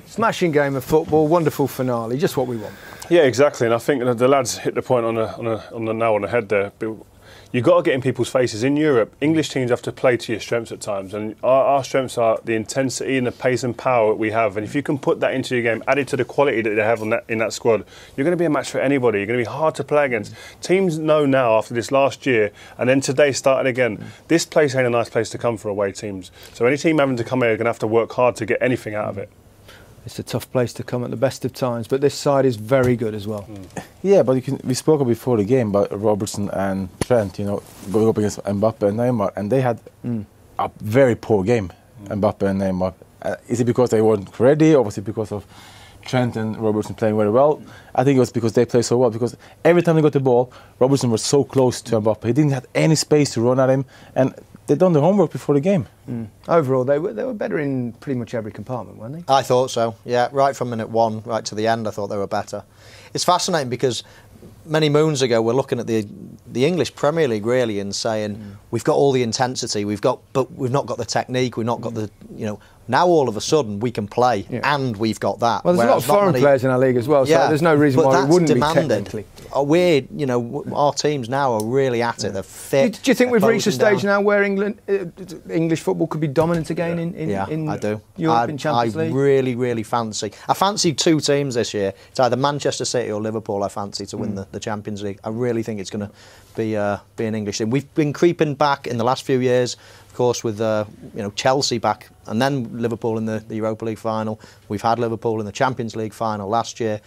Smashing game of football, wonderful finale, just what we want. Yeah, exactly. And I think the lads hit the point on the nail on the head there. You've got to get in people's faces. In Europe, English teams have to play to your strengths at times, and our strengths are the intensity and the pace and power that we have. And if you can put that into your game, added to the quality that they have in that squad, you're going to be a match for anybody. You're going to be hard to play against. Teams know now after this last year, and then today starting again, this place ain't a nice place to come for away teams. So any team having to come here are going to have to work hard to get anything out of it. It's a tough place to come at the best of times, but this side is very good as well. Yeah, but we spoke before the game about Robertson and Trent, going up against Mbappe and Neymar, and they had a very poor game, Mbappe and Neymar. Is it because they weren't ready, or was it because of Trent and Robertson playing very well? I think it was because they played so well, because every time they got the ball, Robertson was so close to Mbappe. He didn't have any space to run at him, and they'd done their homework before the game. Overall, they were better in pretty much every compartment, weren't they? I thought so, yeah. Right from minute one, right to the end, I thought they were better. It's fascinating because many moons ago we're looking at the English Premier League really and saying we've got all the intensity, but we've not got the technique, we've not got the, now all of a sudden we can play and we've got that. Well, there's a lot of foreign players in our league as well, so there's no reason why it wouldn't be technically. Our teams now are really at it. They're fit. Do you think we've reached a stage now where English football could be dominant again in I do. European Champions League? I really fancy. I fancy two teams this year. It's either Manchester City or Liverpool. I fancy to win the Champions League. I really think it's going to be an English team. We've been creeping back in the last few years, of course, with Chelsea back, and then Liverpool in the Europa League final. We've had Liverpool in the Champions League final last year.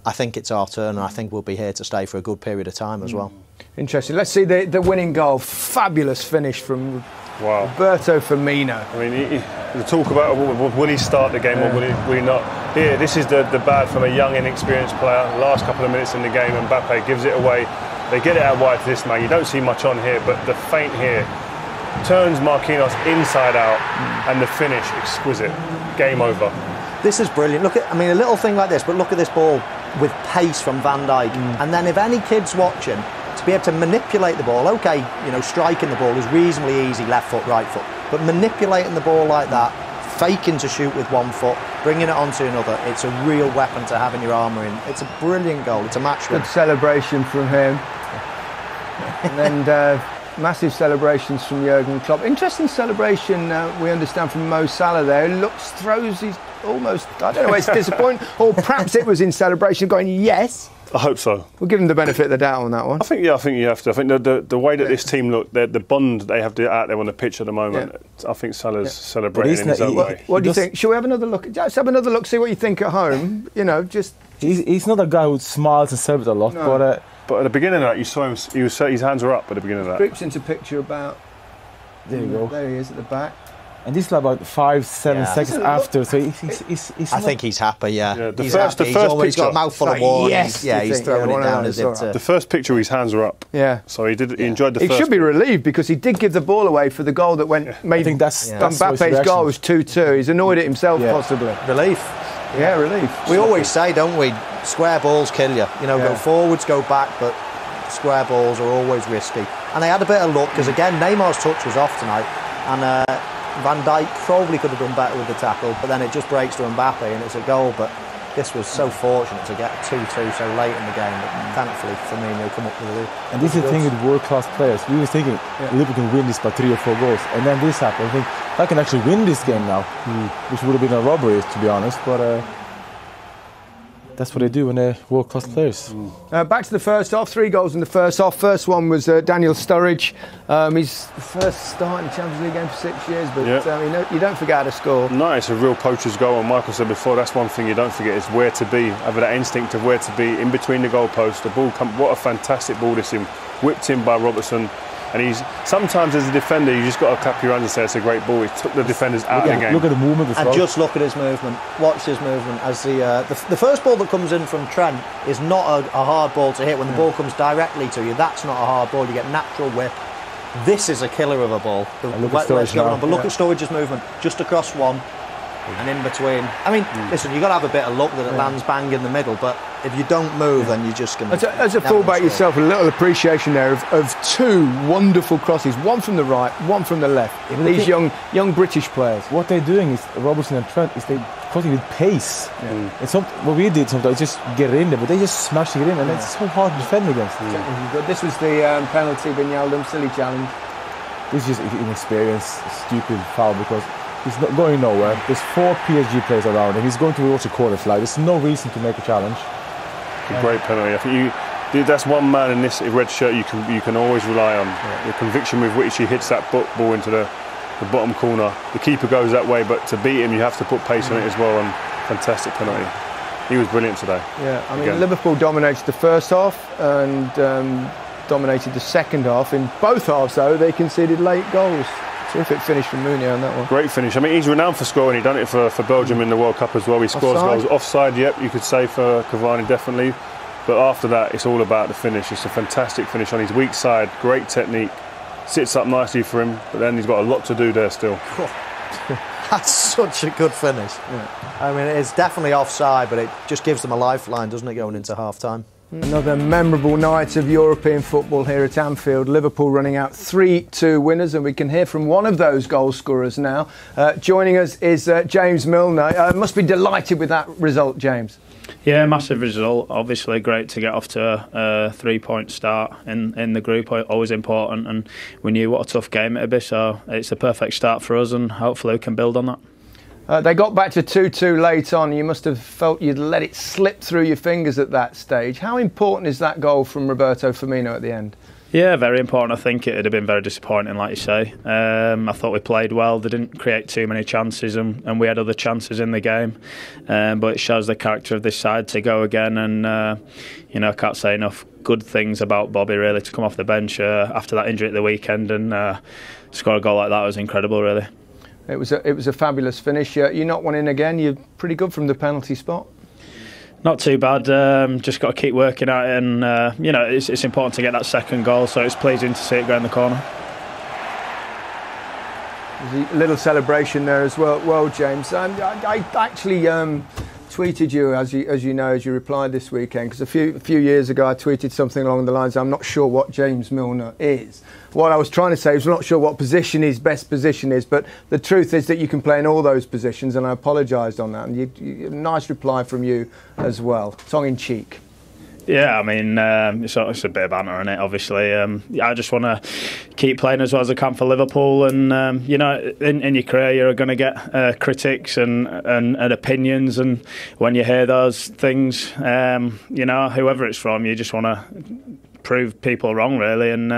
I think it's our turn, and I think we'll be here to stay for a good period of time as well. Interesting. Let's see the winning goal. Fabulous finish from Roberto Firmino. I mean, the talk about will he start the game or will he not? Here, this is the bad from a young, inexperienced player. Last couple of minutes in the game, Mbappe gives it away. They get it out wide to this man. You don't see much on here, but the feint here turns Marquinhos inside out, and the finish exquisite. Game over. This is brilliant. Look at, a little thing like this, but look at this ball with pace from Van Dijk. And then if any kid's watching, to be able to manipulate the ball, okay, striking the ball is reasonably easy, left foot, right foot, but manipulating the ball like that, faking to shoot with one foot, bringing it onto another, it's a real weapon to have in your armoury. It's a brilliant goal. It's a match win. Good celebration from him. And then massive celebrations from Jurgen Klopp. Interesting celebration, we understand, from Mo Salah there. Throws his almost, I don't know, it's disappointing, or perhaps it was in celebration going, yes. I hope so. We'll give them the benefit of the doubt on that one. I think you have to. I think the way that this team look, the bond they have out there on the pitch at the moment, I think Salah's celebrating in his own way. What do you think? Shall we have another look? Let's have another look, see what you think at home. He's not a guy who smiles and celebrates a lot, but at the beginning of that, you saw him. His hands were up at the beginning of that. Grips into picture about. There you go. There he is at the back. And this is about 5-7 seconds after, so he's I think he's happy. Yeah. The first picture, he's got a mouthful of water. Yes, he's throwing it down as if. The first picture, his hands were up. Yeah. So he enjoyed the first. He should be relieved because he did give the ball away for the goal that went. I think that's Mbappe's goal was 2-2. He's annoyed at himself possibly. Relief. Yeah, relief. We always say, don't we? Square balls kill you. Go forwards, go back, but square balls are always risky. And they had a bit of luck because again, Neymar's touch was off tonight, and Van Dijk probably could have done better with the tackle, but then it just breaks to Mbappe and it's a goal. But this was so fortunate to get 2-2 so late in the game, but thankfully Firmino come up with a lead. And this is the thing with world-class players. We were thinking Liverpool can win this by 3 or 4 goals, and then this happened. I think I can actually win this game now, which would have been a robbery, to be honest, but that's what they do when they're world-class players. Back to the first half, 3 goals in the first half. First one was Daniel Sturridge. His first start in the Champions League game for 6 years, but you don't forget how to score. No, it's a real poacher's goal, and Michael said before, that's one thing you don't forget, is where to be. Having that instinct of where to be, in between the goalposts. The ball what a fantastic ball this him, whipped in by Robertson. And sometimes as a defender, you just got to clap your hands and say it's a great ball. He took the defenders out of the game. Look at the movement as well. And just look at his movement. Watch his movement. As the first ball that comes in from Trent is not a hard ball to hit. When the ball comes directly to you, that's not a hard ball. You get natural whip. This is a killer of a ball. But look at Sturridge's movement. Just across one. and in between. I mean, listen, you've got to have a bit of luck that it lands bang in the middle, but if you don't move, then you're just going to... As a fullback yourself, a little appreciation there of two wonderful crosses, one from the right, one from the left. These young British players. What they're doing is, Robertson and Trent, is they're crossing with pace. It's not what we did sometimes, just get it in there, but they're just smashing it in, and it's so hard to defend against. This was the penalty, Wijnaldum, silly challenge. This is just inexperience, stupid foul, because he's not going nowhere. There's 4 PSG players around him. He's going towards a corner flag. There's no reason to make a challenge. A great penalty. I think that's one man in this red shirt you can always rely on. The conviction with which he hits that ball into the bottom corner. The keeper goes that way, but to beat him, you have to put pace on it as well. And fantastic penalty. He was brilliant today. Yeah, I mean, Liverpool dominated the first half and dominated the second half. In both halves, though, they conceded late goals. Terrific finish from Mounier on that one. Great finish. I mean, he's renowned for scoring. He's done it for Belgium in the World Cup as well. He scores goals. Offside, yep, you could say for Cavani, definitely. But after that, it's all about the finish. It's a fantastic finish on his weak side. Great technique. Sits up nicely for him, but then he's got a lot to do there still. That's such a good finish. Yeah. I mean, it's definitely offside, but it just gives them a lifeline, doesn't it, going into half-time? Another memorable night of European football here at Anfield. Liverpool running out 3-2 winners, and we can hear from one of those goal scorers now. Joining us is James Milner. Must be delighted with that result, James. Yeah, massive result. Obviously great to get off to a 3-point start in the group, always important, and we knew what a tough game it'd be, so it's a perfect start for us, and hopefully we can build on that. They got back to 2-2 late on. You must have felt you'd let it slip through your fingers at that stage. How important is that goal from Roberto Firmino at the end? Yeah, very important. I think it would have been very disappointing, like you say. I thought we played well. They didn't create too many chances, and we had other chances in the game. But it shows the character of this side to go again. And I can't say enough good things about Bobby, really, to come off the bench after that injury at the weekend and score a goal like that was incredible, really. It was a fabulous finish. You're not one in again. You're pretty good from the penalty spot. Not too bad. Just got to keep working at it, and it's important to get that second goal. So it's pleasing to see it go in the corner. There's a little celebration there as well, James. I actually tweeted you, as you know, as you replied this weekend, because a few years ago I tweeted something along the lines, I'm not sure what James Milner is. What I was trying to say is I'm not sure what position his best position is, but the truth is that you can play in all those positions, and I apologised on that. And nice reply from you as well, tongue in cheek. Yeah, I mean, it's a bit of banter in it, obviously. I just want to keep playing as well as I can for Liverpool. And, in your career, you're going to get critics and opinions. And when you hear those things, whoever it's from, you just want to prove people wrong, really. And,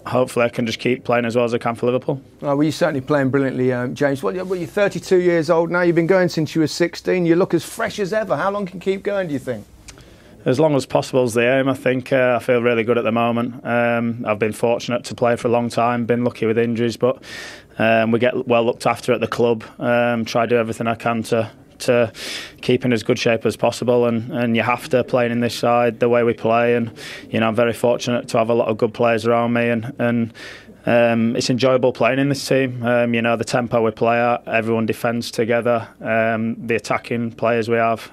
hopefully I can just keep playing as well as I can for Liverpool. Well, you're certainly playing brilliantly, James. Well, you're 32 years old now. You've been going since you were 16. You look as fresh as ever. How long can you keep going, do you think? As long as possible is the aim, I think. I feel really good at the moment. I've been fortunate to play for a long time, been lucky with injuries, but we get well looked after at the club. Try to do everything I can to keep in as good shape as possible, and you have to, playing in this side the way we play, and I'm very fortunate to have a lot of good players around me, and it's enjoyable playing in this team. The tempo we play at, everyone defends together, the attacking players we have.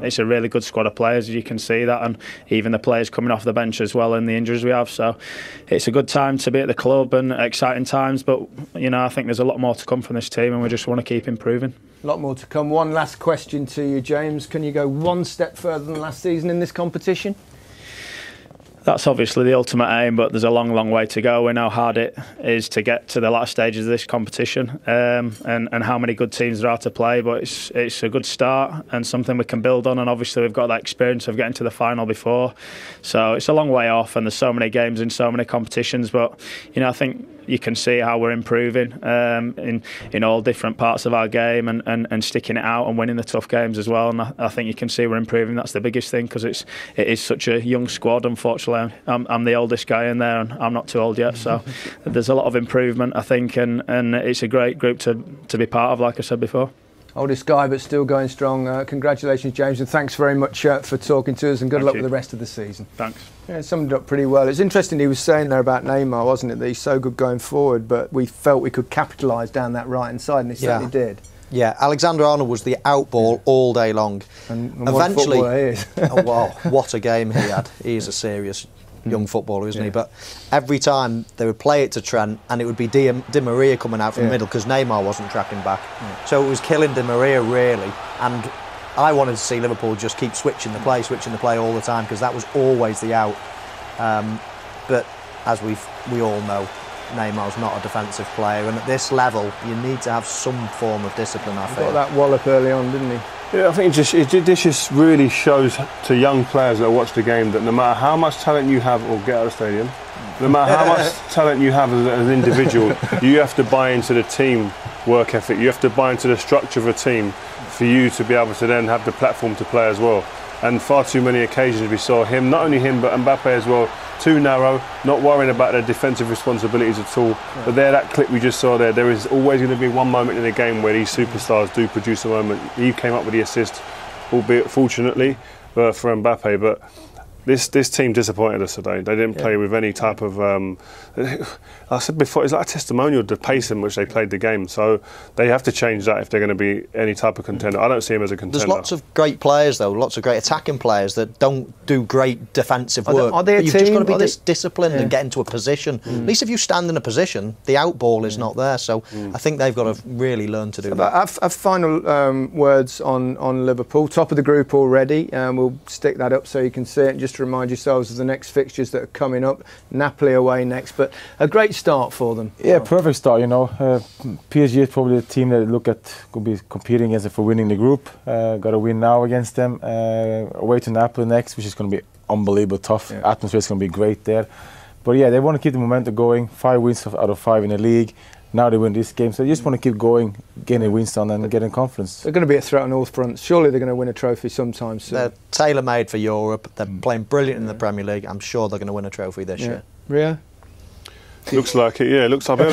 It's a really good squad of players, you can see that, and even the players coming off the bench as well, and the injuries we have. So it's a good time to be at the club and exciting times, but I think there's a lot more to come from this team, and we just want to keep improving. A lot more to come. One last question to you, James. Can you go one step further than last season in this competition? That's obviously the ultimate aim, but there's a long, long way to go. We know how hard it is to get to the last stages of this competition, and how many good teams there are to play. But it's a good start and something we can build on. And obviously we've got that experience of getting to the final before, so it's a long way off. And there's so many games in so many competitions. But I think you can see how we're improving in all different parts of our game, and sticking it out and winning the tough games as well. And I think you can see we're improving. That's the biggest thing, because it is such a young squad. Unfortunately, I'm the oldest guy in there, and I'm not too old yet. So there's a lot of improvement, I think, and it's a great group to be part of, like I said before. Oldest guy, but still going strong. Congratulations, James, and thanks very much for talking to us, and good luck with the rest of the season. Thanks. Yeah, summed it up pretty well. It's interesting, he was saying there about Neymar, wasn't it, that he's so good going forward, but we felt we could capitalise down that right-hand side, and he certainly did. Yeah, Alexander-Arnold was the outball all day long. And eventually, what footballer he is. oh, wow, what a game he had. He is a serious young footballer, isn't he? But every time they would play it to Trent, and it would be Di Maria coming out from the middle because Neymar wasn't tracking back. So it was killing Di Maria, really. And I wanted to see Liverpool just keep switching the play all the time, because that was always the out. But as we all know, Neymar's not a defensive player, and at this level you need to have some form of discipline, I feel. Got that wallop early on, didn't he? Yeah, I think this just really shows to young players that watch the game that no matter how much talent you have, or get out of the stadium, no matter how much talent you have as an individual, you have to buy into the team work ethic. You have to buy into the structure of a team for you to be able to then have the platform to play as well. And far too many occasions we saw him, not only him but Mbappe as well, too narrow, not worrying about their defensive responsibilities at all. But that clip we just saw there is always going to be one moment in a game where these superstars do produce a moment. He came up with the assist, albeit fortunately for Mbappe, but this team disappointed us today. They didn't play with any type of... I said before, it's like a testimonial of the pace in which they played the game. So they have to change that if they're going to be any type of contender. I don't see him as a contender. There's lots of great players, though, lots of great attacking players that don't do great defensive work. Are they a You've team? just got to be disciplined and get into a position. Mm. At least if you stand in a position, the outball is not there. So I think they've got to really learn to do that. Our final words on Liverpool. Top of the group already. We'll stick that up so you can see it. And just to remind yourselves of the next fixtures that are coming up. Napoli away next, but a great start for them. Yeah, perfect start, you know. PSG is probably the team that look at could be competing against for winning the group. Got to win now against them. Away to Napoli next, which is going to be unbelievable tough. Yeah. Atmosphere is going to be great there. But yeah, they want to keep the momentum going. 5 wins out of 5 in the league. Now they win this game, so they just want to keep going, getting wins done and getting confidence. They're going to be a threat on all fronts. Surely they're going to win a trophy sometime soon. They're tailor-made for Europe. They're playing brilliant in the Premier League. I'm sure they're going to win a trophy this year. Rio? Looks like it, yeah. Looks like it.